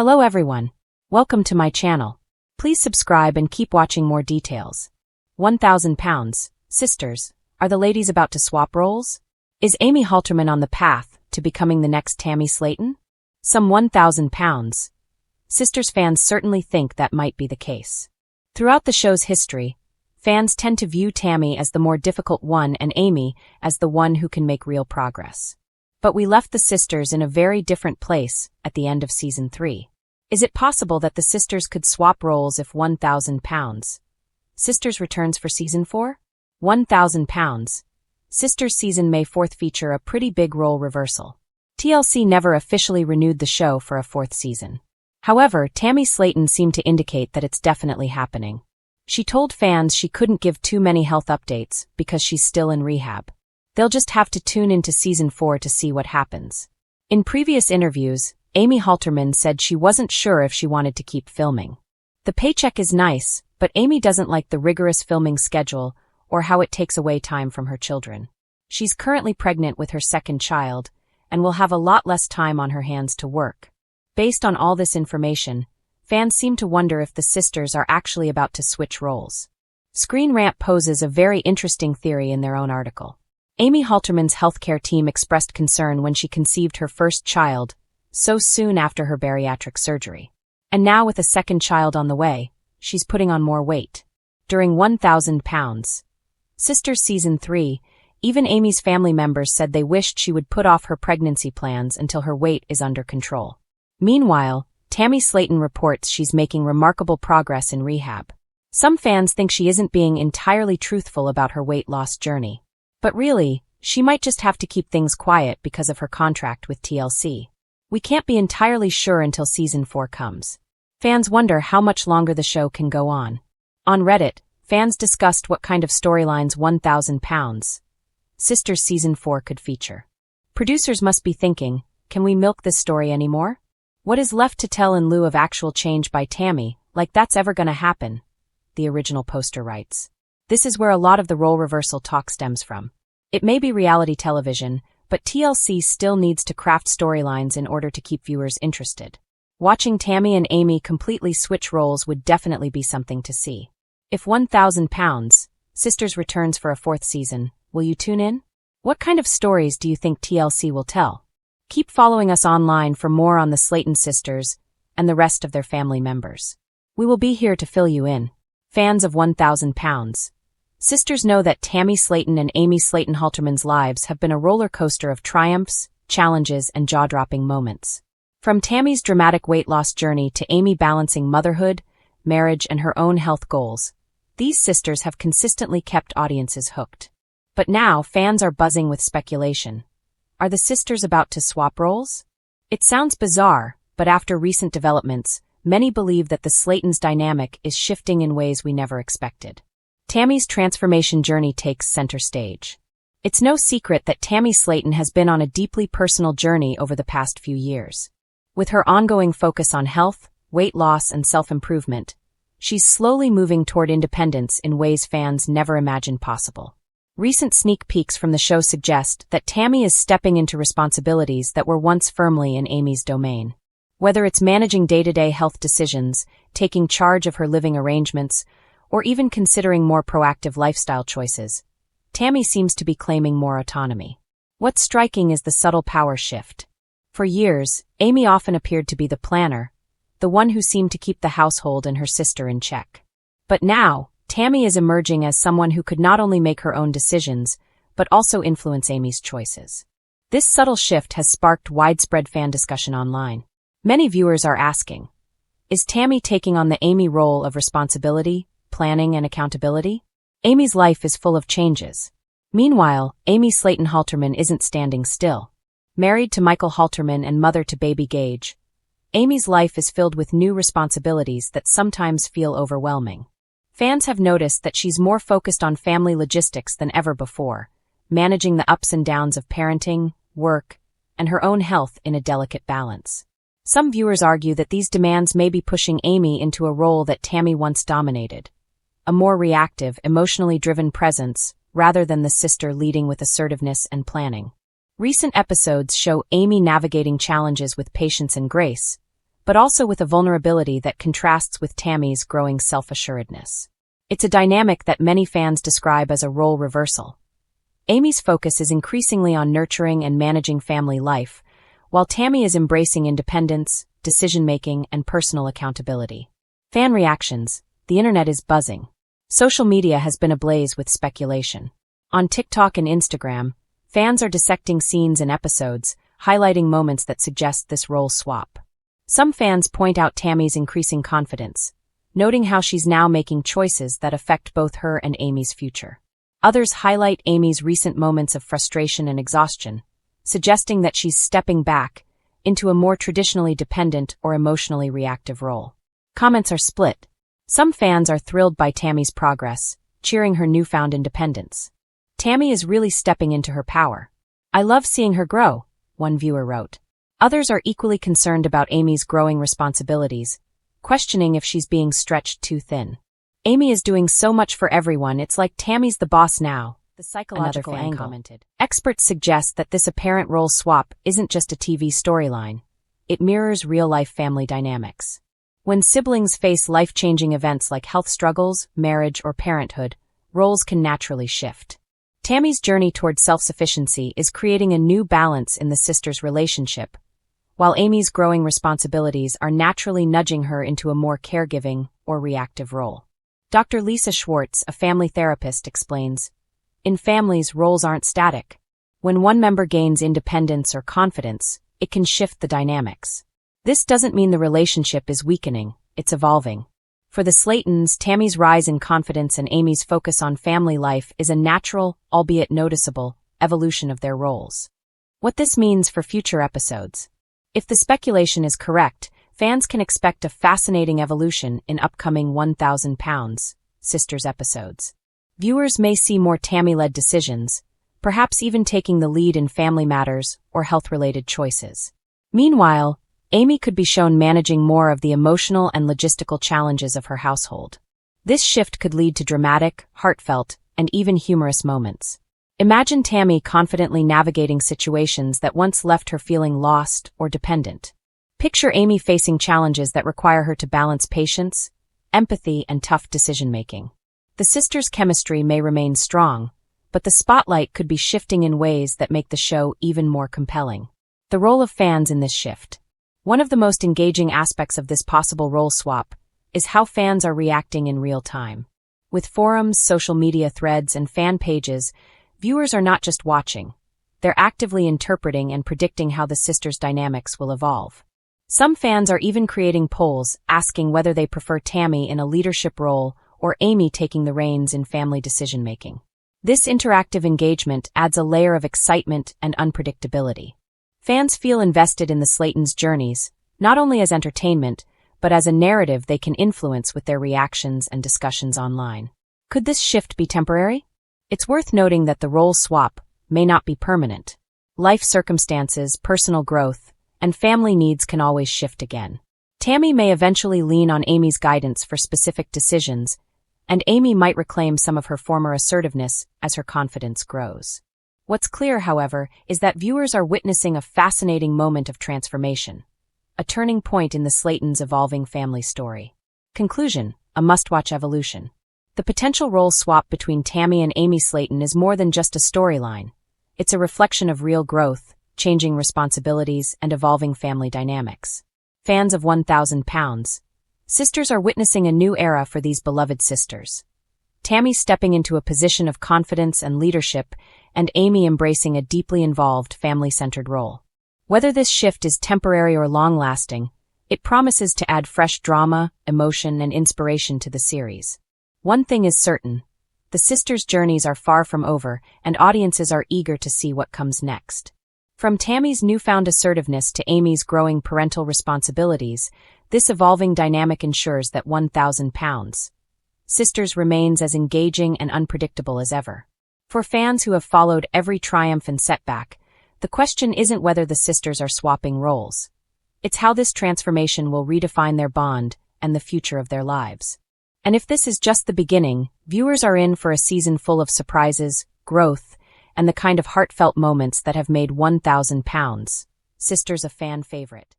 Hello everyone. Welcome to my channel. Please subscribe and keep watching more details. 1,000 pounds, sisters, are the ladies about to swap roles? Is Amy Halterman on the path to becoming the next Tammy Slaton? Some 1,000 pounds. Sisters fans certainly think that might be the case. Throughout the show's history, fans tend to view Tammy as the more difficult one and Amy as the one who can make real progress. But we left the sisters in a very different place at the end of Season 3. Is it possible that the sisters could swap roles if 1,000 pounds? Sisters returns for Season 4? 1,000 pounds. Sisters Season May 4th feature a pretty big role reversal. TLC never officially renewed the show for a 4th season. However, Tammy Slaton seemed to indicate that it's definitely happening. She told fans she couldn't give too many health updates because she's still in rehab. They'll just have to tune into Season 4 to see what happens. In previous interviews, Amy Halterman said she wasn't sure if she wanted to keep filming. The paycheck is nice, but Amy doesn't like the rigorous filming schedule or how it takes away time from her children. She's currently pregnant with her second child and will have a lot less time on her hands to work. Based on all this information, fans seem to wonder if the sisters are actually about to switch roles. Screen Rant poses a very interesting theory in their own article. Amy Halterman's healthcare team expressed concern when she conceived her first child, so soon after her bariatric surgery. And now with a second child on the way, she's putting on more weight. During 1,000 pounds. Sisters Season 3, even Amy's family members said they wished she would put off her pregnancy plans until her weight is under control. Meanwhile, Tammy Slaton reports she's making remarkable progress in rehab. Some fans think she isn't being entirely truthful about her weight loss journey. But really, she might just have to keep things quiet because of her contract with TLC. We can't be entirely sure until Season 4 comes. Fans wonder how much longer the show can go on. On Reddit, fans discussed what kind of storylines 1,000 pounds. Sisters Season 4 could feature. Producers must be thinking, can we milk this story anymore? What is left to tell in lieu of actual change by Tammy, like that's ever gonna happen? The original poster writes. This is where a lot of the role reversal talk stems from. It may be reality television, but TLC still needs to craft storylines in order to keep viewers interested. Watching Tammy and Amy completely switch roles would definitely be something to see. If 1,000 pounds, Sisters returns for a 4th season, will you tune in? What kind of stories do you think TLC will tell? Keep following us online for more on the Slaton sisters and the rest of their family members. We will be here to fill you in. Fans of 1,000 pounds. Sisters know that Tammy Slaton and Amy Slaton Halterman's lives have been a roller coaster of triumphs, challenges, and jaw-dropping moments. From Tammy's dramatic weight loss journey to Amy balancing motherhood, marriage, and her own health goals, these sisters have consistently kept audiences hooked. But now fans are buzzing with speculation. Are the sisters about to swap roles? It sounds bizarre, but after recent developments, many believe that the Slatons' dynamic is shifting in ways we never expected. Tammy's transformation journey takes center stage. It's no secret that Tammy Slaton has been on a deeply personal journey over the past few years. With her ongoing focus on health, weight loss, and self-improvement, she's slowly moving toward independence in ways fans never imagined possible. Recent sneak peeks from the show suggest that Tammy is stepping into responsibilities that were once firmly in Amy's domain. Whether it's managing day-to-day health decisions, taking charge of her living arrangements, or even considering more proactive lifestyle choices, Tammy seems to be claiming more autonomy. What's striking is the subtle power shift. For years, Amy often appeared to be the planner, the one who seemed to keep the household and her sister in check. But now, Tammy is emerging as someone who could not only make her own decisions, but also influence Amy's choices. This subtle shift has sparked widespread fan discussion online. Many viewers are asking, is Tammy taking on the Amy role of responsibility, planning, and accountability? Amy's life is full of changes. Meanwhile, Amy Slaton Halterman isn't standing still. Married to Michael Halterman and mother to baby Gage, Amy's life is filled with new responsibilities that sometimes feel overwhelming. Fans have noticed that she's more focused on family logistics than ever before, managing the ups and downs of parenting, work, and her own health in a delicate balance. Some viewers argue that these demands may be pushing Amy into a role that Tammy once dominated. A more reactive, emotionally driven presence, rather than the sister leading with assertiveness and planning. Recent episodes show Amy navigating challenges with patience and grace, but also with a vulnerability that contrasts with Tammy's growing self-assuredness. It's a dynamic that many fans describe as a role reversal. Amy's focus is increasingly on nurturing and managing family life, while Tammy is embracing independence, decision-making, and personal accountability. Fan reactions. The internet is buzzing. Social media has been ablaze with speculation. On TikTok and Instagram, fans are dissecting scenes and episodes, highlighting moments that suggest this role swap. Some fans point out Tammy's increasing confidence, noting how she's now making choices that affect both her and Amy's future. Others highlight Amy's recent moments of frustration and exhaustion, suggesting that she's stepping back into a more traditionally dependent or emotionally reactive role. Comments are split. Some fans are thrilled by Tammy's progress, cheering her newfound independence. Tammy is really stepping into her power. "I love seeing her grow," one viewer wrote. Others are equally concerned about Amy's growing responsibilities, questioning if she's being stretched too thin. "Amy is doing so much for everyone, it's like Tammy's the boss now," the psychological angle commented. Experts suggest that this apparent role swap isn't just a TV storyline. It mirrors real-life family dynamics. When siblings face life-changing events like health struggles, marriage, or parenthood, roles can naturally shift. Tammy's journey toward self-sufficiency is creating a new balance in the sisters' relationship, while Amy's growing responsibilities are naturally nudging her into a more caregiving or reactive role. Dr. Lisa Schwartz, a family therapist, explains, "In families, roles aren't static. When one member gains independence or confidence, it can shift the dynamics. This doesn't mean the relationship is weakening, it's evolving." For the Slaytons, Tammy's rise in confidence and Amy's focus on family life is a natural, albeit noticeable, evolution of their roles. What this means for future episodes. If the speculation is correct, fans can expect a fascinating evolution in upcoming 1,000 Pounds Sisters episodes. Viewers may see more Tammy-led decisions, perhaps even taking the lead in family matters or health-related choices. Meanwhile, Amy could be shown managing more of the emotional and logistical challenges of her household. This shift could lead to dramatic, heartfelt, and even humorous moments. Imagine Tammy confidently navigating situations that once left her feeling lost or dependent. Picture Amy facing challenges that require her to balance patience, empathy, and tough decision-making. The sisters' chemistry may remain strong, but the spotlight could be shifting in ways that make the show even more compelling. The role of fans in this shift. One of the most engaging aspects of this possible role swap is how fans are reacting in real time. With forums, social media threads, and fan pages, viewers are not just watching. They're actively interpreting and predicting how the sisters' dynamics will evolve. Some fans are even creating polls asking whether they prefer Tammy in a leadership role or Amy taking the reins in family decision-making. This interactive engagement adds a layer of excitement and unpredictability. Fans feel invested in the Slaytons' journeys, not only as entertainment, but as a narrative they can influence with their reactions and discussions online. Could this shift be temporary? It's worth noting that the role swap may not be permanent. Life circumstances, personal growth, and family needs can always shift again. Tammy may eventually lean on Amy's guidance for specific decisions, and Amy might reclaim some of her former assertiveness as her confidence grows. What's clear, however, is that viewers are witnessing a fascinating moment of transformation, a turning point in the Slaytons' evolving family story. Conclusion: a must-watch evolution. The potential role swap between Tammy and Amy Slayton is more than just a storyline. It's a reflection of real growth, changing responsibilities, and evolving family dynamics. Fans of 1,000 Pounds Sisters are witnessing a new era for these beloved sisters. Tammy stepping into a position of confidence and leadership, and Amy embracing a deeply involved, family-centered role. Whether this shift is temporary or long-lasting, it promises to add fresh drama, emotion, and inspiration to the series. One thing is certain: the sisters' journeys are far from over, and audiences are eager to see what comes next. From Tammy's newfound assertiveness to Amy's growing parental responsibilities, this evolving dynamic ensures that 1,000 Pounds Sisters remains as engaging and unpredictable as ever. For fans who have followed every triumph and setback, the question isn't whether the sisters are swapping roles. It's how this transformation will redefine their bond and the future of their lives. And if this is just the beginning, viewers are in for a season full of surprises, growth, and the kind of heartfelt moments that have made 1,000 Pounds Sisters a fan favorite.